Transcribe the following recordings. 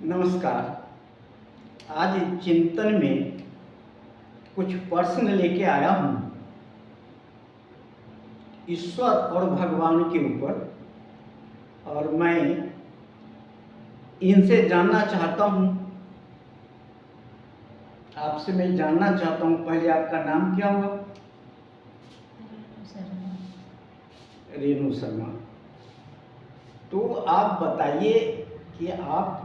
नमस्कार। आज चिंतन में कुछ प्रश्न लेके आया हूँ ईश्वर और भगवान के ऊपर, और मैं इनसे जानना चाहता हूँ। आपसे मैं जानना चाहता हूँ, पहले आपका नाम क्या हुआ? रेणु शर्मा। तो आप बताइए कि आप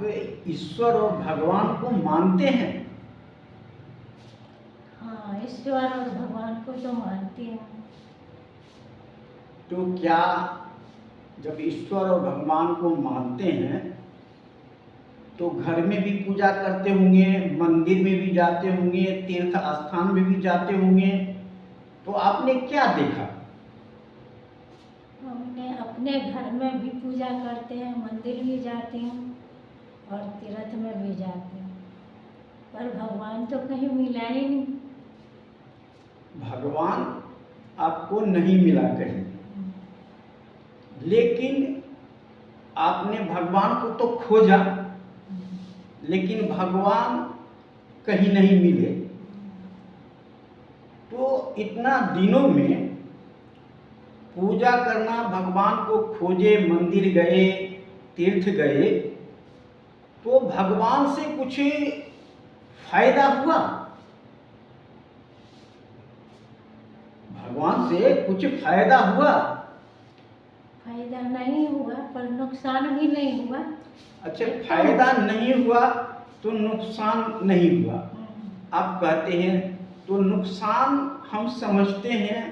ईश्वर और भगवान को मानते हैं? हाँ, ईश्वर और भगवान को तो मानती हूँ। तो क्या जब ईश्वर और भगवान को मानते हैं तो घर में भी पूजा करते होंगे, मंदिर में भी जाते होंगे, तीर्थ स्थान में भी जाते होंगे, तो आपने क्या देखा? हमने अपने घर में भी पूजा करते हैं, मंदिर भी जाती हूँ और तीर्थ में भी जाती हूँ, पर भगवान तो कहीं मिला ही नहीं। भगवान आपको नहीं मिला कहीं, लेकिन आपने भगवान को तो खोजा, लेकिन भगवान कहीं नहीं मिले। तो इतना दिनों में पूजा करना, भगवान को खोजे, मंदिर गए, तीर्थ गए, तो भगवान से कुछ फायदा हुआ? भगवान से कुछ फायदा हुआ? फायदा नहीं हुआ, पर नुकसान भी नहीं हुआ। अच्छा, फायदा नहीं हुआ तो नुकसान नहीं हुआ, आप कहते हैं। तो नुकसान हम समझते हैं,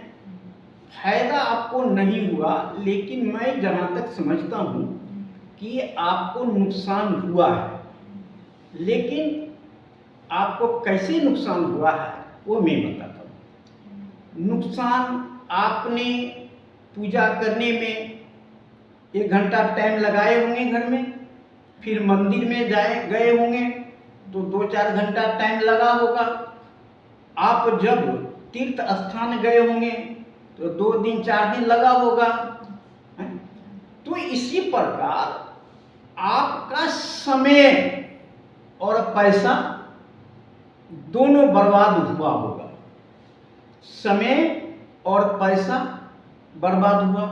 फायदा आपको नहीं हुआ, लेकिन मैं जहाँ तक समझता हूँ कि आपको नुकसान हुआ है, लेकिन आपको कैसे नुकसान हुआ है वो मैं बताता हूँ। नुकसान, आपने पूजा करने में 1 घंटा टाइम लगाए होंगे घर में, फिर मंदिर में गए होंगे तो 2-4 घंटा टाइम लगा होगा। आप जब तीर्थ स्थान गए होंगे तो 2 दिन 4 दिन लगा होगा। तो इसी प्रकार आपका समय और पैसा दोनों बर्बाद हुआ होगा। समय और पैसा बर्बाद हुआ।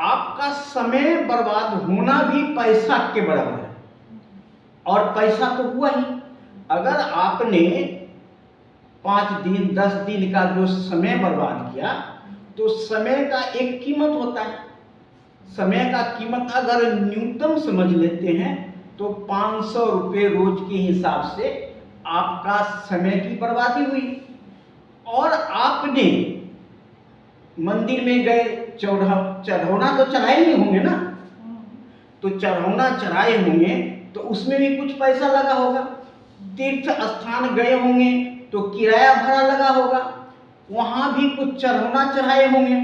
आपका समय बर्बाद होना भी पैसा के बराबर है, और पैसा तो हुआ ही। अगर आपने 5 दिन 10 दिन का जो समय बर्बाद किया, तो समय का एक कीमत होता है। समय का कीमत अगर न्यूनतम समझ लेते हैं तो 500 रुपये रोज के हिसाब से आपका समय की बर्बादी हुई। और आपने मंदिर में गए, चढ़ौना तो चढ़ाए नहीं होंगे ना, तो चढ़ौना चढ़ाए होंगे तो उसमें भी कुछ पैसा लगा होगा। तीर्थ स्थान गए होंगे तो किराया भाड़ा लगा होगा, वहां भी कुछ चढ़ौना चढ़ाए होंगे।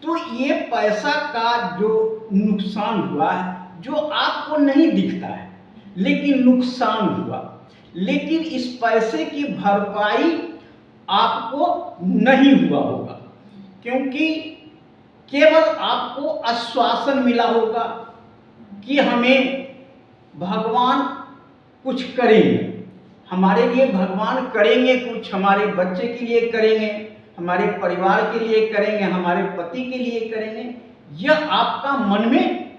तो ये पैसा का जो नुकसान हुआ है, जो आपको नहीं दिखता है, लेकिन नुकसान हुआ, लेकिन इस पैसे की भरपाई आपको नहीं हुआ होगा, क्योंकि केवल आपको आश्वासन मिला होगा कि हमें भगवान कुछ करेंगे, हमारे लिए भगवान करेंगे कुछ, हमारे बच्चे के लिए करेंगे, हमारे परिवार के लिए करेंगे, हमारे पति के लिए करेंगे। यह आपका मन में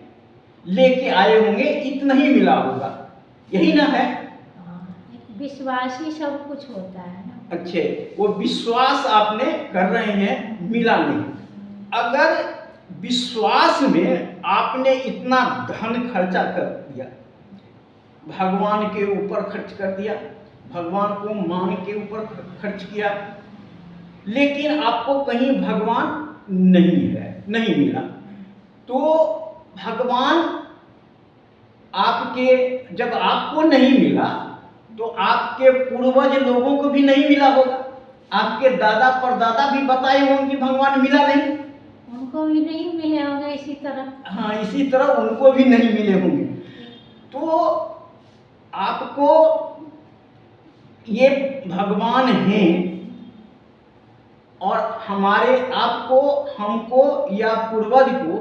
लेके आए होंगे, इतना ही मिला होगा, यही ना है? विश्वास ही सब कुछ होता है ना। अच्छे, वो विश्वास आपने कर रहे हैं, मिला नहीं। अगर विश्वास में आपने इतना धन खर्चा कर दिया, भगवान के ऊपर खर्च कर दिया, भगवान को मान के ऊपर खर्च किया, लेकिन आपको कहीं भगवान नहीं है, नहीं मिला, तो भगवान आपके, जब आपको नहीं मिला तो आपके पूर्वज लोगों को भी नहीं मिला होगा। आपके दादा परदादा भी बताए होंगे कि भगवान मिला नहीं, उनको भी नहीं मिले होंगे इसी तरह। हाँ, इसी तरह उनको भी नहीं मिले होंगे। तो आपको ये भगवान हैं, और हमारे, आपको, हमको या पूर्वज को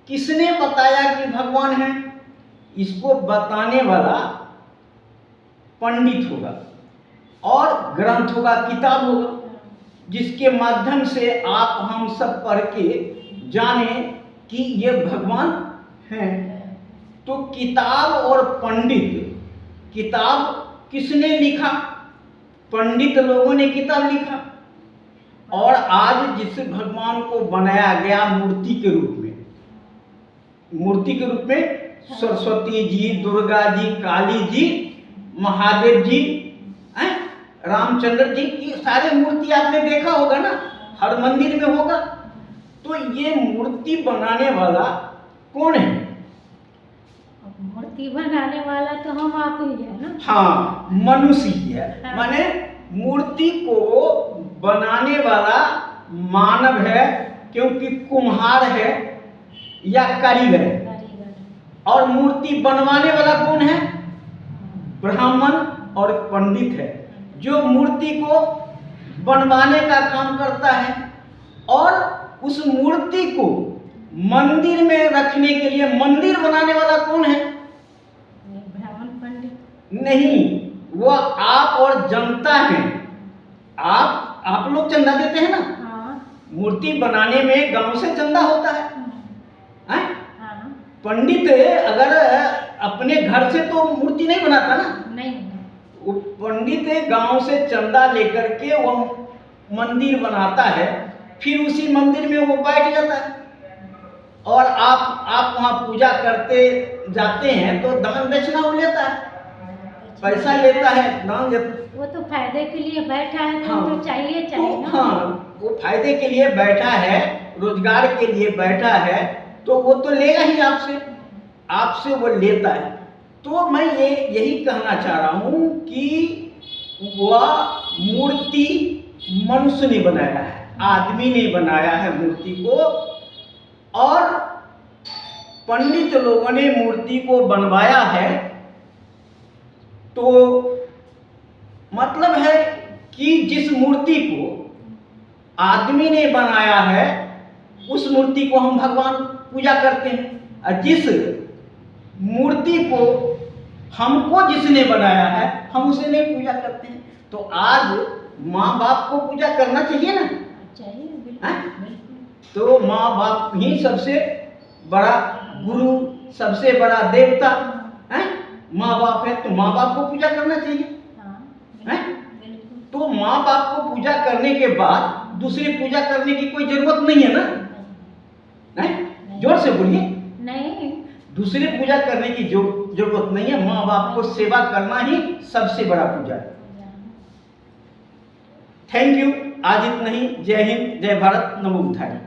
किसने बताया कि भगवान है? इसको बताने वाला पंडित होगा और ग्रंथ होगा, किताब होगा, जिसके माध्यम से आप हम सब पढ़ के जाने कि ये भगवान हैं। तो किताब और पंडित, किताब किसने लिखा? पंडित लोगों ने किताब लिखा। और आज जिस भगवान को बनाया गया मूर्ति के रूप में, मूर्ति के रूप में सरस्वती जी, दुर्गा जी, काली जी, महादेव जी, रामचंद्र जी की सारे मूर्ति आपने देखा होगा ना, हर मंदिर में होगा। तो ये मूर्ति बनाने वाला कौन है? मूर्ति बनाने वाला तो हम आप ही है ना। हाँ, मनुष्य ही है। हाँ। माने मूर्ति को बनाने वाला मानव है, क्योंकि कुम्हार है या कारीगर है। और मूर्ति बनवाने वाला कौन है? ब्राह्मण और पंडित है, जो मूर्ति को बनवाने का काम करता है। और उस मूर्ति को मंदिर में रखने के लिए मंदिर बनाने वाला कौन है? ब्राह्मण पंडित नहीं, वो आप और जनता है। आप लोग चंदा देते हैं ना। हाँ। मूर्ति बनाने में गांव से चंदा होता है। हाँ। पंडित अगर अपने घर से तो मूर्ति नहीं बनाता ना। नहीं। वो पंडित गांव से चंदा लेकर के वो मंदिर बनाता है, फिर उसी मंदिर में वो बैठ जाता है। और आप वहाँ पूजा करते जाते हैं तो दान दक्षिणा वो लेता है, पैसा लेता है, दान देता। वो तो फायदे के लिए बैठा है तो हाँ। तो चाहिए तो ना। हाँ, वो फायदे के लिए बैठा है, रोजगार के लिए बैठा है, तो वो तो लेगा ही आपसे वो लेता है। तो मैं यही कहना चाह रहा हूँ कि वह मूर्ति मनुष्य ने बनाया है, आदमी ने बनाया है मूर्ति को। और पंडित लोगों ने मूर्ति को बनवाया है। तो मतलब है कि जिस मूर्ति को आदमी ने बनाया है, उस मूर्ति को हम भगवान पूजा करते हैं। और जिस मूर्ति को हमको जिसने बनाया है, हम उसे नहीं पूजा करते हैं। तो आज माँ बाप को पूजा करना चाहिए ना। चाहिए, बिल्कुल। तो माँ बाप ही सबसे बड़ा गुरु, सबसे बड़ा देवता है। माँ बाप है तो माँ बाप को पूजा करना चाहिए। तो माँ बाप को पूजा करने के बाद दूसरी पूजा करने की कोई जरूरत नहीं है ना। जोर से बोलिए। नहीं, दूसरी पूजा करने की जरूरत नहीं है। माँ बाप को सेवा करना ही सबसे बड़ा पूजा है। Thank you. आज इतना ही। जय हिंद, जय भारत, नमो बुद्धाय।